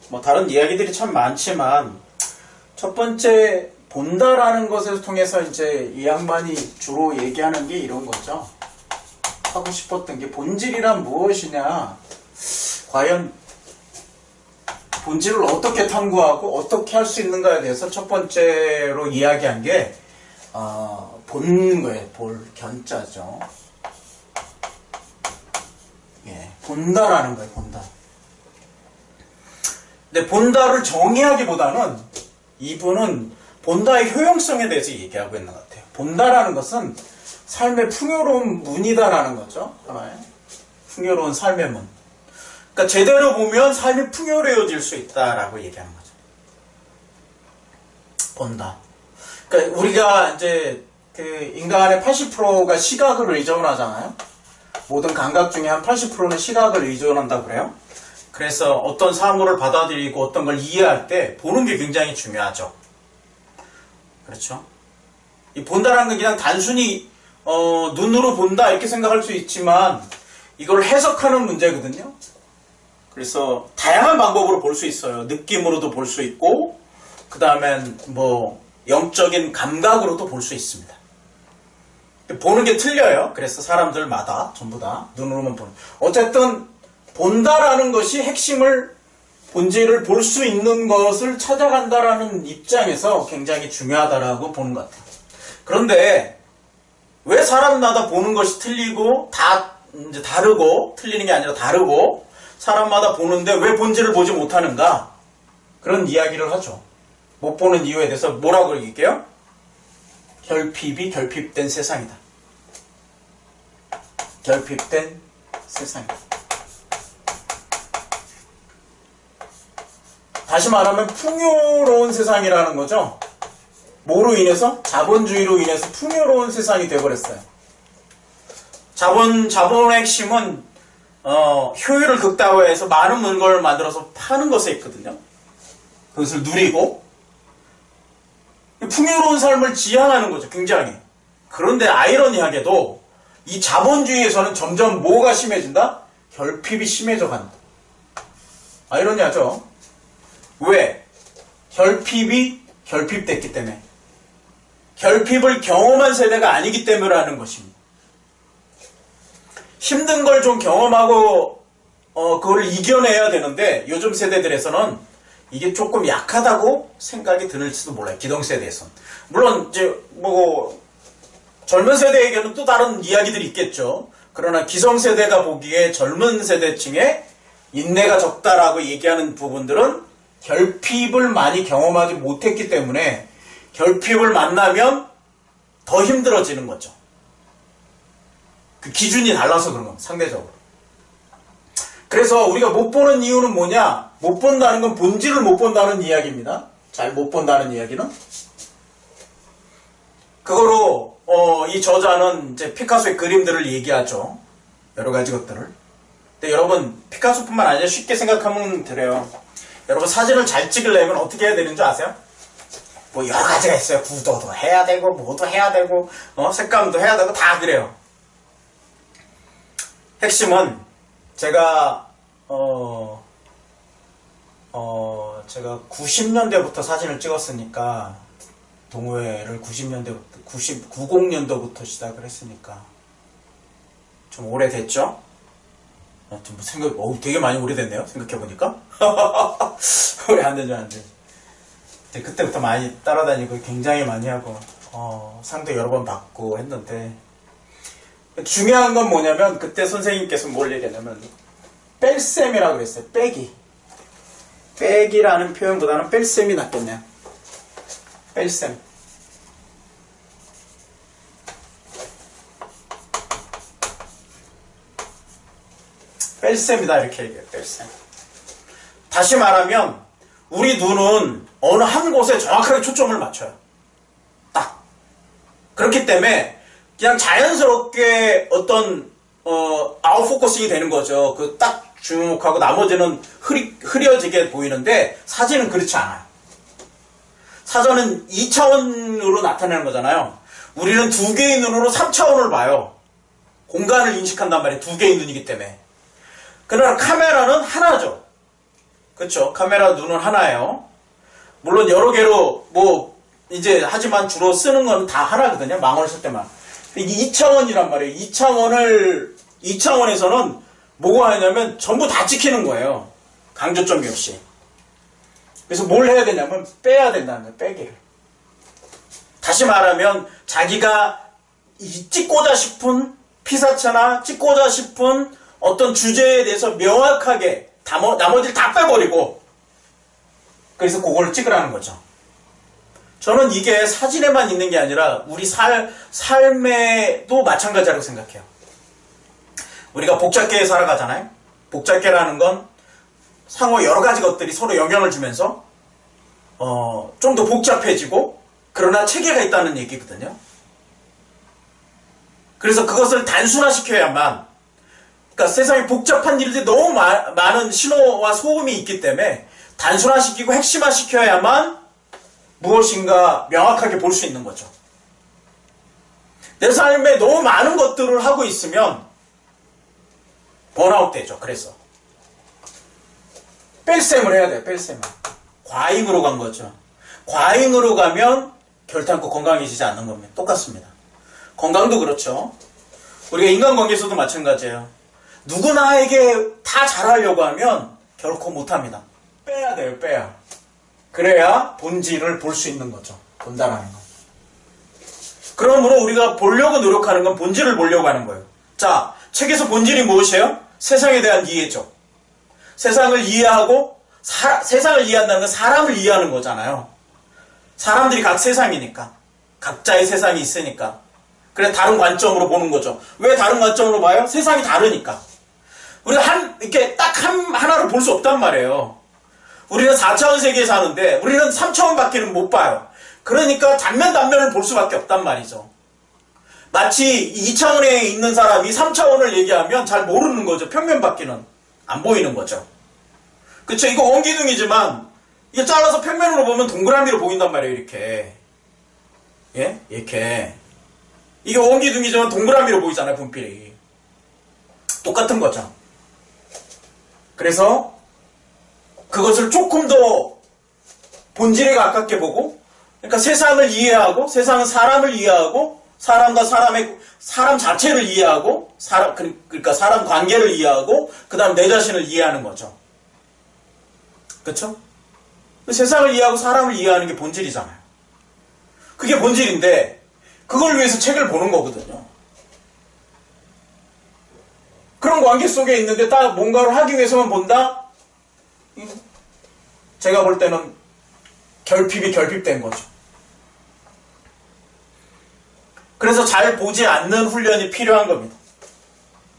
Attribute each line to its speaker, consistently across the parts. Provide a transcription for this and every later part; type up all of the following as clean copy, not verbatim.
Speaker 1: 뭐 다른 이야기들이 참 많지만 첫 번째 본다라는 것을 통해서 이제 이 양반이 주로 얘기하는 게 이런 거죠. 하고 싶었던 게 본질이란 무엇이냐, 과연 본질을 어떻게 탐구하고 어떻게 할 수 있는가에 대해서 첫 번째로 이야기한 게 보는 거예요. 볼, 견자죠. 예, 본다라는 거예요. 본다. 근데 본다를 정의하기보다는 이분은 본다의 효용성에 대해서 얘기하고 있는 것 같아요. 본다라는 것은 삶의 풍요로운 문이다라는 거죠. 하나의 풍요로운 삶의 문. 그러니까 제대로 보면 삶이 풍요로워질 수 있다라고 얘기하는 거죠. 본다. 그러니까 우리가 이제 그 인간의 80%가 시각을 의존하잖아요. 모든 감각 중에 한 80%는 시각을 의존한다고 그래요. 그래서 어떤 사물을 받아들이고 어떤 걸 이해할 때 보는 게 굉장히 중요하죠. 그렇죠? 이 본다라는 건 그냥 단순히 눈으로 본다 이렇게 생각할 수 있지만 이걸 해석하는 문제거든요. 그래서 다양한 방법으로 볼 수 있어요. 느낌으로도 볼 수 있고 그 다음엔 뭐 영적인 감각으로도 볼 수 있습니다. 보는 게 틀려요. 그래서 사람들마다 전부 다 눈으로만 보는. 어쨌든 본다라는 것이 핵심을 본질을 볼 수 있는 것을 찾아간다라는 입장에서 굉장히 중요하다라고 보는 것 같아요. 그런데 왜 사람마다 보는 것이 틀리고 다 이제 다르고 틀리는 게 아니라 다르고 사람마다 보는데 왜 본질을 보지 못하는가? 그런 이야기를 하죠. 못 보는 이유에 대해서 뭐라고 얘기해요? 결핍이 결핍된 세상이다. 결핍된 세상이다. 다시 말하면 풍요로운 세상이라는 거죠. 뭐로 인해서? 자본주의로 인해서 풍요로운 세상이 되어버렸어요. 자본의 핵심은 효율을 극다화해서 많은 물건을 만들어서 파는 것에 있거든요. 그것을 누리고 풍요로운 삶을 지향하는 거죠. 굉장히. 그런데 아이러니하게도 이 자본주의에서는 점점 뭐가 심해진다? 결핍이 심해져 간다. 아이러니하죠. 왜? 결핍이 결핍됐기 때문에. 결핍을 경험한 세대가 아니기 때문이라는 것입니다. 힘든 걸 좀 경험하고 그걸 이겨내야 되는데 요즘 세대들에서는 이게 조금 약하다고 생각이 들을지도 몰라요. 기성세대에서는. 물론 이제 뭐 젊은 세대에게는 또 다른 이야기들이 있겠죠. 그러나 기성세대가 보기에 젊은 세대층의 인내가 적다라고 얘기하는 부분들은 결핍을 많이 경험하지 못했기 때문에 결핍을 만나면 더 힘들어지는 거죠. 그 기준이 달라서 그런 겁니다. 상대적으로. 그래서 우리가 못 보는 이유는 뭐냐? 못 본다는 건 본질을 못 본다는 이야기입니다. 잘 못 본다는 이야기는. 그거로 이 저자는 이제 피카소의 그림들을 얘기하죠. 여러 가지 것들을. 근데 여러분 피카소뿐만 아니라 쉽게 생각하면 그래요. 여러분 사진을 잘 찍으려면 어떻게 해야 되는 줄 아세요? 뭐 여러 가지가 있어요. 구도도 해야 되고 뭐도 해야 되고 색감도 해야 되고 다 그래요. 핵심은 제가 90년대부터 사진을 찍었으니까 동호회를 90년도부터 시작을 했으니까 좀 오래됐죠? 되게 많이 오래됐네요. 생각해보니까. 오래 안 되죠, 안 돼. 그때부터 많이 따라다니고 굉장히 많이 하고 상도 여러 번 받고 했는데 중요한 건 뭐냐면 그때 선생님께서 뭘 얘기했냐면 뺄셈이라고 그랬어요. 빼기라는 표현보다는 뺄셈이 낫겠네요. 뺄셈. 뺄셈이다 이렇게 얘기해요. 뺄셈. 다시 말하면 우리 눈은 어느 한 곳에 정확하게 초점을 맞춰요. 딱. 그렇기 때문에 그냥 자연스럽게 어떤 아웃포커싱이 되는 거죠. 그 딱 주목하고 나머지는 흐려지게 보이는데 사진은 그렇지 않아요. 사진은 2차원으로 나타내는 거잖아요. 우리는 두 개의 눈으로 3차원을 봐요. 공간을 인식한단 말이에요. 두 개의 눈이기 때문에. 그러나 카메라는 하나죠. 그쵸? 카메라 눈은 하나예요. 물론 여러 개로 뭐 이제 하지만 주로 쓰는 건 다 하나거든요. 망원을 쓸 때만. 이게 2차원이란 말이에요. 2차원에서는 뭐가 하냐면 전부 다 찍히는 거예요. 강조점이 없이. 그래서 뭘 해야 되냐면 빼야 된다는 거예요. 빼기를. 다시 말하면 자기가 찍고자 싶은 피사체나 찍고자 싶은 어떤 주제에 대해서 명확하게 나머지를 다 빼버리고 그래서 그걸 찍으라는 거죠. 저는 이게 사진에만 있는 게 아니라 우리 삶에도 마찬가지라고 생각해요. 우리가 복잡계에 살아가잖아요. 복잡계라는 건 상호 여러 가지 것들이 서로 영향을 주면서 좀 더 복잡해지고 그러나 체계가 있다는 얘기거든요. 그래서 그것을 단순화시켜야만 그러니까 세상에 복잡한 일들이 너무 많은 신호와 소음이 있기 때문에 단순화시키고 핵심화시켜야만 무엇인가 명확하게 볼 수 있는 거죠. 내 삶에 너무 많은 것들을 하고 있으면 번아웃 되죠. 그래서 뺄셈을 해야 돼요. 뺄셈을. 과잉으로 간 거죠. 과잉으로 가면 결단코 건강해지지 않는 겁니다. 똑같습니다. 건강도 그렇죠. 우리가 인간관계에서도 마찬가지예요. 누구나에게 다 잘하려고 하면 결코 못합니다. 빼야 돼요. 빼야. 그래야 본질을 볼 수 있는 거죠. 본다라는 거. 그러므로 우리가 보려고 노력하는 건 본질을 보려고 하는 거예요. 자, 책에서 본질이 무엇이에요? 세상에 대한 이해죠. 세상을 이해하고 세상을 이해한다는 건 사람을 이해하는 거잖아요. 사람들이 각 세상이니까. 각자의 세상이 있으니까. 그래 다른 관점으로 보는 거죠. 왜 다른 관점으로 봐요? 세상이 다르니까. 우리가 이렇게 딱 하나로 볼 수 없단 말이에요. 우리는 4차원 세계에 사는데 우리는 3차원밖에는 못 봐요. 그러니까 단면을 볼 수밖에 없단 말이죠. 마치 2차원에 있는 사람이 3차원을 얘기하면 잘 모르는 거죠. 평면밖에는 안 보이는 거죠. 그쵸? 이거 원기둥이지만 이게 잘라서 평면으로 보면 동그라미로 보인단 말이에요. 이렇게. 예? 이렇게. 이게 원기둥이지만 동그라미로 보이잖아요. 분필이. 똑같은 거죠. 그래서 그것을 조금 더 본질에 가깝게 보고 그러니까 세상을 이해하고 세상은 사람을 이해하고 사람과 사람 자체를 이해하고 그러니까 사람 관계를 이해하고 그 다음 내 자신을 이해하는 거죠. 그렇죠? 세상을 이해하고 사람을 이해하는 게 본질이잖아요. 그게 본질인데 그걸 위해서 책을 보는 거거든요. 그런 관계 속에 있는데 딱 뭔가를 하기 위해서만 본다? 제가 볼 때는 결핍된 거죠. 그래서 잘 보지 않는 훈련이 필요한 겁니다.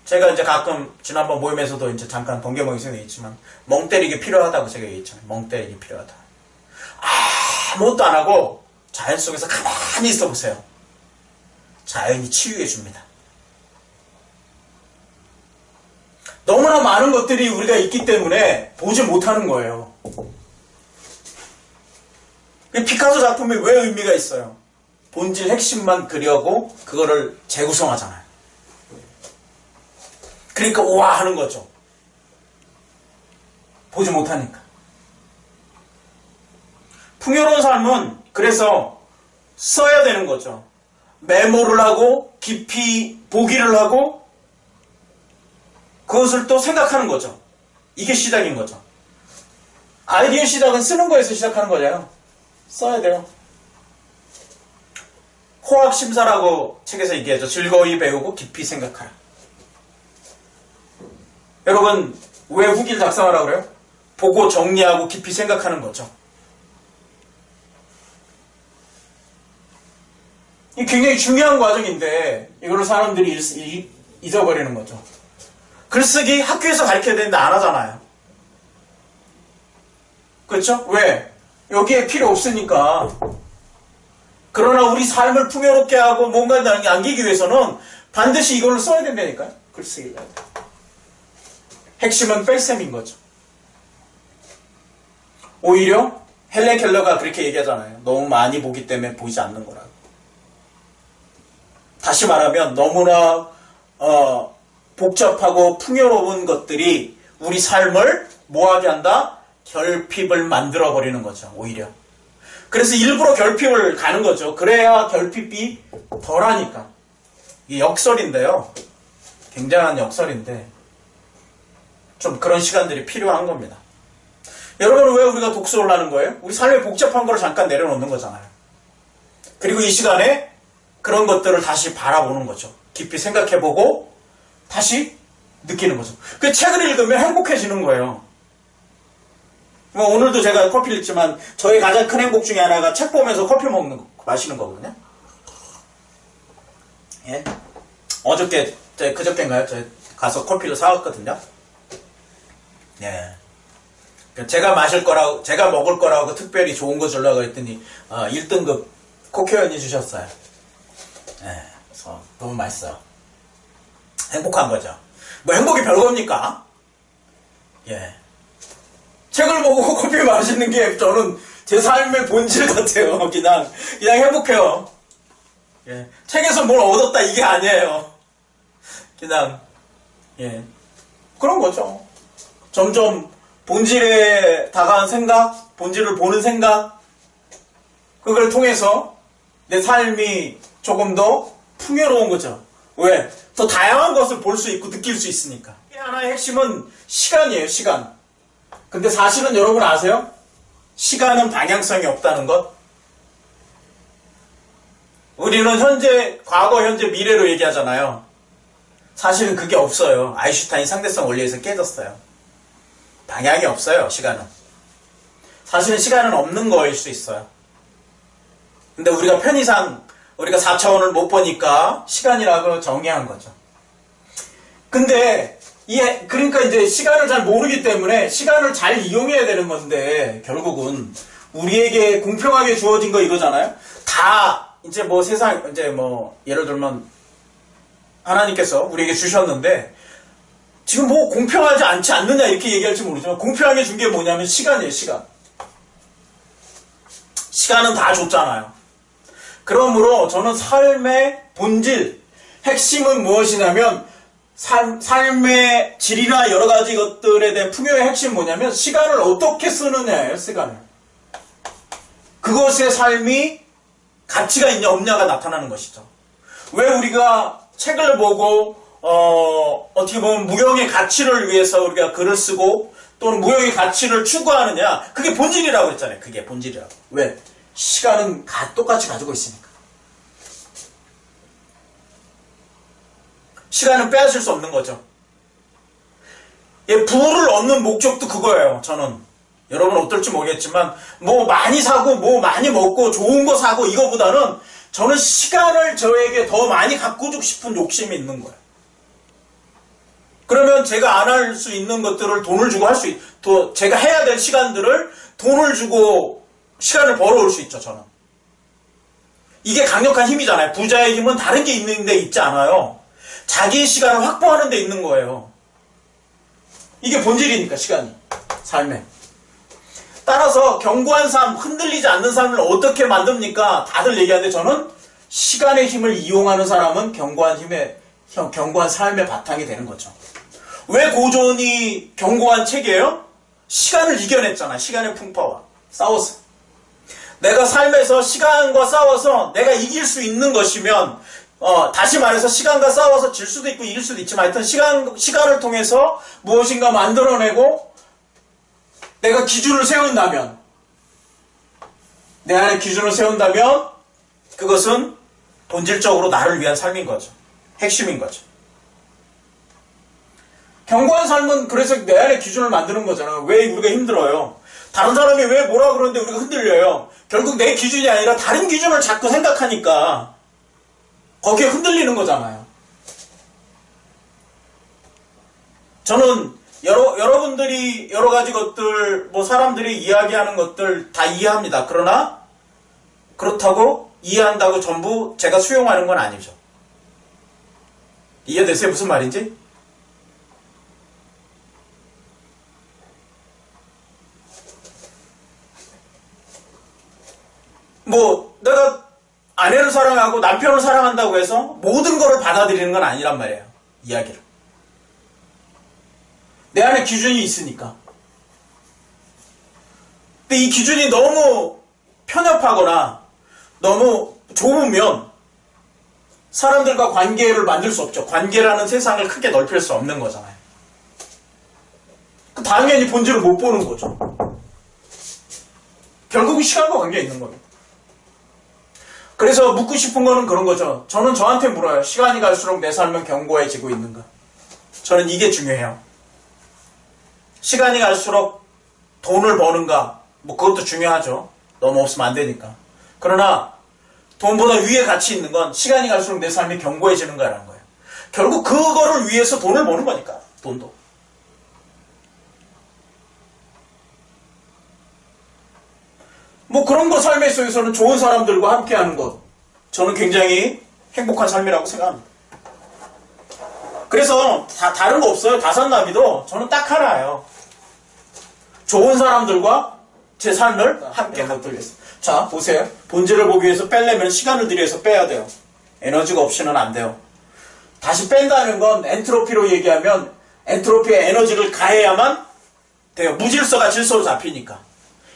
Speaker 1: 제가 이제 가끔 지난번 모임에서도 이제 잠깐 번개 모임에서 얘기했지만 멍 때리기 필요하다고 제가 얘기했잖아요. 멍 때리기 필요하다. 아무것도 안 하고 자연 속에서 가만히 있어 보세요. 자연이 치유해 줍니다. 너무나 많은 것들이 우리가 있기 때문에 보지 못하는 거예요. 피카소 작품이 왜 의미가 있어요? 본질 핵심만 그려고 그거를 재구성하잖아요. 그러니까 우와 하는 거죠. 보지 못하니까. 풍요로운 삶은 그래서 써야 되는 거죠. 메모를 하고 깊이 보기를 하고 그것을 또 생각하는 거죠. 이게 시작인 거죠. 아이디어 시작은 쓰는 거에서 시작하는 거잖아요. 써야 돼요. 호학심사라고 책에서 얘기하죠. 즐거이 배우고 깊이 생각하라. 여러분 왜 후기를 작성하라고 그래요? 보고 정리하고 깊이 생각하는 거죠. 이 굉장히 중요한 과정인데 이거를 사람들이 잊어버리는 거죠. 글쓰기 학교에서 가르쳐야 되는데 안 하잖아요. 그렇죠? 왜? 여기에 필요 없으니까. 그러나 우리 삶을 풍요롭게 하고 뭔가 남기기 위해서는 반드시 이걸로 써야 된다니까요. 글쓰기가. 핵심은 뺄셈인 거죠. 오히려 헬렌 켈러가 그렇게 얘기하잖아요. 너무 많이 보기 때문에 보이지 않는 거라고. 다시 말하면 너무나 복잡하고 풍요로운 것들이 우리 삶을 뭐하게 한다? 결핍을 만들어버리는 거죠, 오히려. 그래서 일부러 결핍을 가는 거죠. 그래야 결핍이 덜하니까. 이게 역설인데요. 굉장한 역설인데, 좀 그런 시간들이 필요한 겁니다. 여러분, 왜 우리가 독서를 하는 거예요? 우리 삶의 복잡한 걸 잠깐 내려놓는 거잖아요. 그리고 이 시간에 그런 것들을 다시 바라보는 거죠. 깊이 생각해보고 다시 느끼는 거죠. 그 책을 읽으면 행복해지는 거예요. 뭐 오늘도 제가 커피를 읽지만 저의 가장 큰 행복 중에 하나가 책 보면서 커피 마시는 거거든요. 예? 어저께, 그저께인가요? 제가 가서 커피를 사왔거든요. 예. 제가 먹을 거라고 특별히 좋은 거 주려고 했더니, 1등급 코케언이 주셨어요. 예. 그래서 너무 맛있어요. 행복한 거죠. 뭐 행복이 별겁니까? 예. 책을 보고 커피 마시는 게 저는 제 삶의 본질 같아요. 그냥 행복해요. 예. 책에서 뭘 얻었다 이게 아니에요. 그냥, 예. 그런 거죠. 점점 본질에 다가간 생각, 본질을 보는 생각, 그걸 통해서 내 삶이 조금 더 풍요로운 거죠. 왜? 더 다양한 것을 볼 수 있고 느낄 수 있으니까. 이 하나의 핵심은 시간이에요, 시간. 근데 사실은 여러분 아세요? 시간은 방향성이 없다는 것. 우리는 과거, 현재, 미래로 얘기하잖아요. 사실은 그게 없어요. 아인슈타인 상대성 원리에서 깨졌어요. 방향이 없어요, 시간은. 사실은 시간은 없는 거일 수 있어요. 근데 우리가 편의상 우리가 4차원을 못 보니까 시간이라고 정의한 거죠. 근데 그러니까 이제 시간을 잘 모르기 때문에 시간을 잘 이용해야 되는 건데 결국은 우리에게 공평하게 주어진 거 이거잖아요. 다 이제 뭐 세상 이제 뭐 예를 들면 하나님께서 우리에게 주셨는데 지금 뭐 공평하지 않지 않느냐 이렇게 얘기할지 모르지만 공평하게 준 게 뭐냐면 시간이에요, 시간. 시간은 다 줬잖아요. 그러므로 저는 삶의 본질, 핵심은 무엇이냐면 삶의 질이나 여러 가지 것들에 대한 풍요의 핵심은 뭐냐면 시간을 어떻게 쓰느냐예요, 시간을. 그것의 삶이 가치가 있냐 없냐가 나타나는 것이죠. 왜 우리가 책을 보고 어떻게 보면 무형의 가치를 위해서 우리가 글을 쓰고 또는 무형의 가치를 추구하느냐, 그게 본질이라고 했잖아요. 그게 본질이라고. 왜? 시간은 똑같이 가지고 있으니까. 시간은 빼앗을 수 없는 거죠. 예, 부를 얻는 목적도 그거예요, 저는. 여러분 어떨지 모르겠지만 뭐 많이 사고 뭐 많이 먹고 좋은 거 사고 이거보다는 저는 시간을 저에게 더 많이 갖고 주고 싶은 욕심이 있는 거예요. 그러면 제가 안 할 수 있는 것들을 돈을 주고 또 제가 해야 될 시간들을 돈을 주고 시간을 벌어올 수 있죠, 저는. 이게 강력한 힘이잖아요. 부자의 힘은 다른 게 있는데 있지 않아요. 자기의 시간을 확보하는 데 있는 거예요. 이게 본질이니까, 시간이. 삶에. 따라서 견고한 삶, 흔들리지 않는 삶을 어떻게 만듭니까? 다들 얘기하는데 저는 시간의 힘을 이용하는 사람은 견고한 삶의 바탕이 되는 거죠. 왜 고전이 견고한 책이에요? 시간을 이겨냈잖아. 시간의 풍파와 싸웠어. 내가 삶에서 시간과 싸워서 내가 이길 수 있는 것이면 다시 말해서 시간과 싸워서 질 수도 있고 이길 수도 있지만 하여튼 시간을 통해서 무엇인가 만들어내고 내가 기준을 세운다면 내 안에 기준을 세운다면 그것은 본질적으로 나를 위한 삶인 거죠. 핵심인 거죠. 견고한 삶은 그래서 내 안에 기준을 만드는 거잖아요. 왜 우리가 힘들어요? 다른 사람이 왜 뭐라 그러는데 우리가 흔들려요? 결국 내 기준이 아니라 다른 기준을 자꾸 생각하니까 거기에 흔들리는 거잖아요. 저는 여러분들이 여러 가지 것들, 뭐 사람들이 이야기하는 것들 다 이해합니다. 그러나 그렇다고 이해한다고 전부 제가 수용하는 건 아니죠. 이해되세요? 무슨 말인지? 뭐 내가 아내를 사랑하고 남편을 사랑한다고 해서 모든 거를 받아들이는 건 아니란 말이에요. 이야기를. 내 안에 기준이 있으니까. 근데 이 기준이 너무 편협하거나 너무 좁으면 사람들과 관계를 만들 수 없죠. 관계라는 세상을 크게 넓힐 수 없는 거잖아요. 당연히 본질을 못 보는 거죠. 결국은 시간과 관계가 있는 겁니다. 그래서 묻고 싶은 거는 그런 거죠. 저는 저한테 물어요. 시간이 갈수록 내 삶은 견고해지고 있는가? 저는 이게 중요해요. 시간이 갈수록 돈을 버는가? 뭐 그것도 중요하죠. 너무 없으면 안 되니까. 그러나 돈보다 위에 가치 있는 건 시간이 갈수록 내 삶이 견고해지는가라는 거예요. 결국 그거를 위해서 돈을 버는 거니까. 돈도. 뭐 그런 거 삶의 속에서는 좋은 사람들과 함께하는 것. 저는 굉장히 행복한 삶이라고 생각합니다. 그래서 다른 거 없어요. 다산나비도 저는 딱 하나예요. 좋은 사람들과 제 삶을 함께 하는 것들이었어요. 자, 보세요. 본질을 보기 위해서 빼려면 시간을 들여서 빼야 돼요. 에너지가 없이는 안 돼요. 다시 뺀다는 건 엔트로피로 얘기하면 엔트로피에 에너지를 가해야만 돼요. 무질서가 질서로 잡히니까.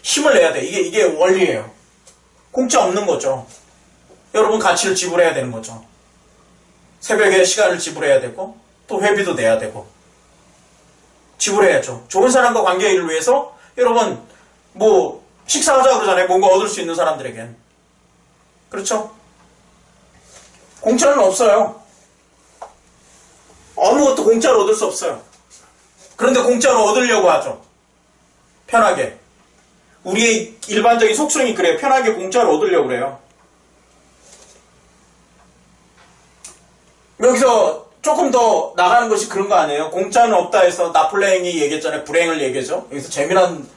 Speaker 1: 힘을 내야 돼. 이게 원리예요. 공짜 없는 거죠. 여러분 가치를 지불해야 되는 거죠. 새벽에 시간을 지불해야 되고 또 회비도 내야 되고 지불해야죠. 좋은 사람과 관계를 위해서 여러분 뭐 식사하자 그러잖아요. 뭔가 얻을 수 있는 사람들에겐. 그렇죠? 공짜는 없어요. 아무것도 공짜로 얻을 수 없어요. 그런데 공짜로 얻으려고 하죠. 편하게. 우리의 일반적인 속성이 그래요. 편하게 공짜로 얻으려고 그래요. 여기서 조금 더 나가는 것이 그런 거 아니에요? 공짜는 없다 해서 나폴레옹이 얘기했잖아요. 불행을 얘기해죠. 여기서 재미난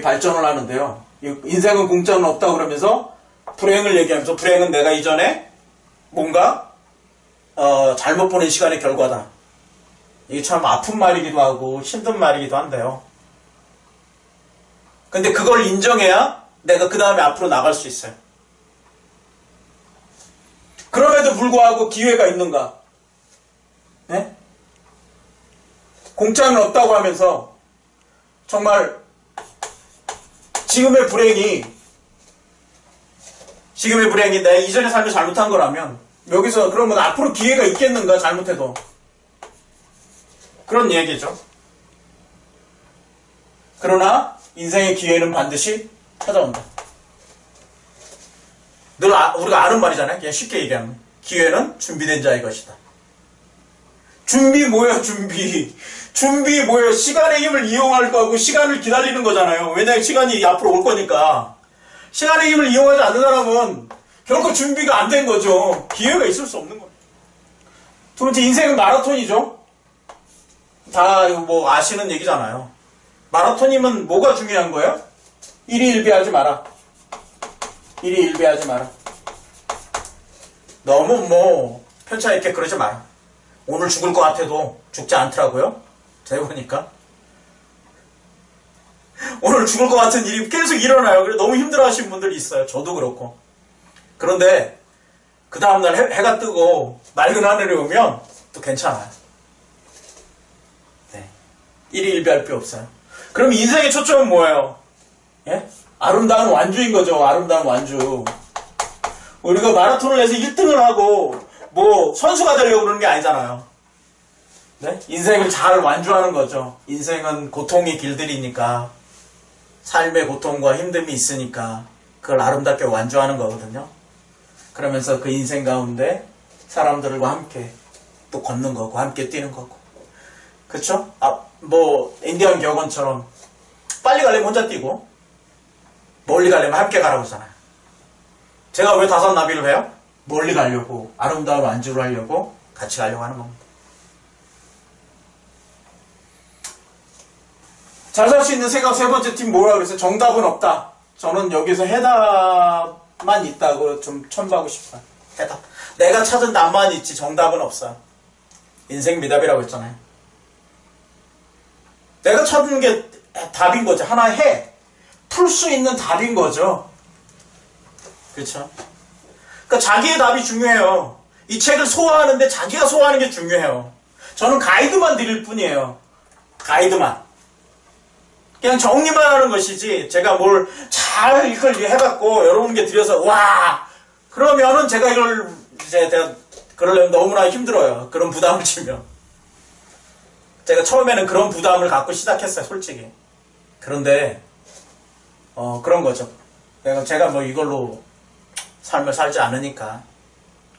Speaker 1: 발전을 하는데요. 인생은 공짜는 없다 그러면서 불행을 얘기하면서 불행은 내가 이전에 뭔가 잘못 보낸 시간의 결과다. 이게 참 아픈 말이기도 하고 힘든 말이기도 한데요. 근데 그걸 인정해야 내가 그 다음에 앞으로 나갈 수 있어요. 그럼에도 불구하고 기회가 있는가? 네? 공짜는 없다고 하면서 정말 지금의 불행이 내가 이전의 삶이 잘못한 거라면 여기서 그러면 앞으로 기회가 있겠는가? 잘못해도. 그런 얘기죠. 그러나 인생의 기회는 반드시 찾아온다. 늘 우리가 아는 말이잖아요. 그냥 쉽게 얘기하면 기회는 준비된 자의 것이다. 준비 뭐예요? 준비 뭐예요? 시간의 힘을 이용할 거고 시간을 기다리는 거잖아요. 왜냐하면 시간이 앞으로 올 거니까. 시간의 힘을 이용하지 않는 사람은 결국 준비가 안 된 거죠. 기회가 있을 수 없는 거예요. 두 번째, 인생은 마라톤이죠. 다 뭐 아시는 얘기잖아요. 마라톤이면 뭐가 중요한 거예요? 일희일비하지 마라. 일희일비하지 마라. 너무 뭐 편차 있게 그러지 마라. 오늘 죽을 것 같아도 죽지 않더라고요. 제가 보니까 오늘 죽을 것 같은 일이 계속 일어나요. 그래서 너무 힘들어하시는 분들이 있어요. 저도 그렇고. 그런데 그 다음날 해가 뜨고 맑은 하늘이 오면 또 괜찮아요. 네. 일희일비할 필요 없어요. 그럼 인생의 초점은 뭐예요? 예? 아름다운 완주인 거죠. 아름다운 완주. 우리가 마라톤을 해서 1등을 하고 뭐 선수가 되려고 그러는 게 아니잖아요. 네? 인생을 잘 완주하는 거죠. 인생은 고통의 길들이니까 삶의 고통과 힘듦이 있으니까 그걸 아름답게 완주하는 거거든요. 그러면서 그 인생 가운데 사람들과 함께 또 걷는 거고 함께 뛰는 거고. 그쵸? 뭐 인디언 격언처럼 빨리 가려면 혼자 뛰고 멀리 가려면 함께 가라고 하잖아요. 제가 왜 다산나비를 해요? 멀리 가려고, 아름다운 완주를 하려고 같이 가려고 하는 겁니다. 잘 살 수 있는 생각 세 번째 팀 뭐라 그랬어요? 정답은 없다. 저는 여기서 해답만 있다고 좀 첨부하고 싶어요. 해답. 내가 찾은 답만 있지 정답은 없어요. 인생 미답이라고 했잖아요. 내가 찾은 게 답인 거죠. 하나 풀 수 있는 답인 거죠. 그렇죠? 그러니까 자기의 답이 중요해요. 이 책을 소화하는데 자기가 소화하는 게 중요해요. 저는 가이드만 드릴 뿐이에요. 가이드만. 그냥 정리만 하는 것이지 제가 뭘 잘 이걸 해갖고 여러분께 드려서 와 그러면은 제가 이걸 이제 내가 그러려면 너무나 힘들어요. 그런 부담을 지면 제가 처음에는 그런 부담을 갖고 시작했어요, 솔직히. 그런데 그런 거죠. 제가 뭐 이걸로 삶을 살지 않으니까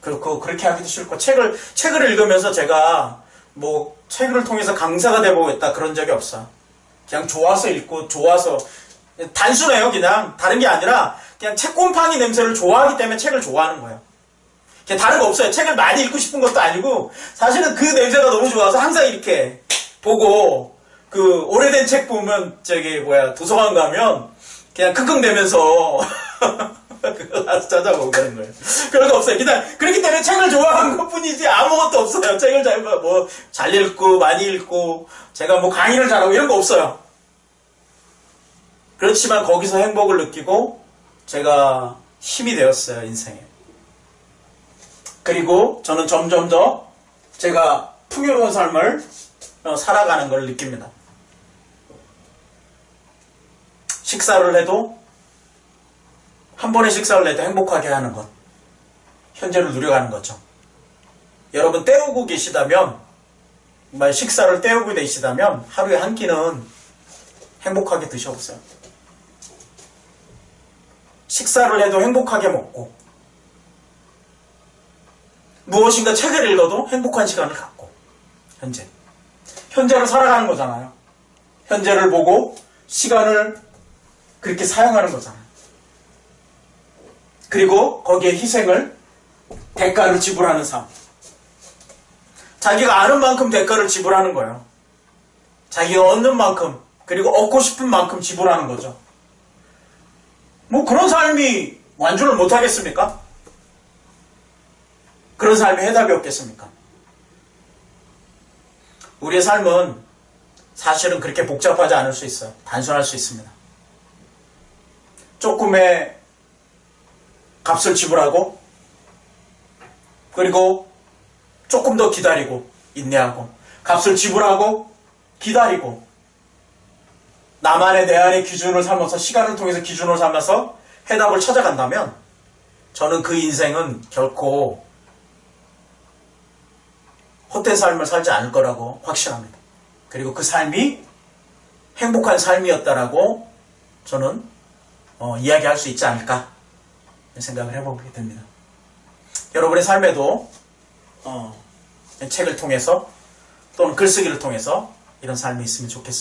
Speaker 1: 그렇게 하기도 싫고 책을 읽으면서 제가 뭐 책을 통해서 강사가 돼보겠다 그런 적이 없어. 그냥 좋아서 읽고 좋아서 단순해요. 그냥 다른 게 아니라 그냥 책곰팡이 냄새를 좋아하기 때문에 책을 좋아하는 거예요. 그냥 다른 거 없어요. 책을 많이 읽고 싶은 것도 아니고 사실은 그 냄새가 너무 좋아서 항상 이렇게 보고 그 오래된 책 보면 도서관 가면 그냥 킁킁대면서 그걸 가서 찾아보고 그런 거예요. 별거 없어요. 그냥 그렇기 때문에 책을 좋아하는 것뿐이지 아무것도 없어요. 책을 잘 읽고 많이 읽고 제가 뭐 강의를 잘하고 이런 거 없어요. 그렇지만 거기서 행복을 느끼고 제가 힘이 되었어요, 인생에. 그리고 저는 점점 더 제가 풍요로운 삶을 살아가는 걸 느낍니다. 식사를 해도 한 번의 식사를 해도 행복하게 하는 것. 현재를 누려가는 거죠. 여러분 때우고 계시다면 정말 식사를 때우고 계시다면 하루에 한 끼는 행복하게 드셔보세요. 식사를 해도 행복하게 먹고 무엇인가 책을 읽어도 행복한 시간을 갖고 현재를 살아가는 거잖아요. 현재를 보고 시간을 그렇게 사용하는 거잖아요. 그리고 거기에 희생을 대가를 지불하는 삶. 자기가 아는 만큼 대가를 지불하는 거예요. 자기가 얻는 만큼 그리고 얻고 싶은 만큼 지불하는 거죠. 뭐 그런 삶이 완주를 못하겠습니까? 그런 삶이 해답이 없겠습니까? 우리의 삶은 사실은 그렇게 복잡하지 않을 수 있어요. 단순할 수 있습니다. 조금의 값을 지불하고 그리고 조금 더 기다리고 인내하고 값을 지불하고 기다리고 나만의 내 안의 기준을 삼아서 시간을 통해서 기준을 삼아서 해답을 찾아간다면 저는 그 인생은 결코 헛된 삶을 살지 않을 거라고 확신합니다. 그리고 그 삶이 행복한 삶이었다라고 저는 이야기할 수 있지 않을까 생각을 해보게 됩니다. 여러분의 삶에도 책을 통해서 또는 글쓰기를 통해서 이런 삶이 있으면 좋겠습니다.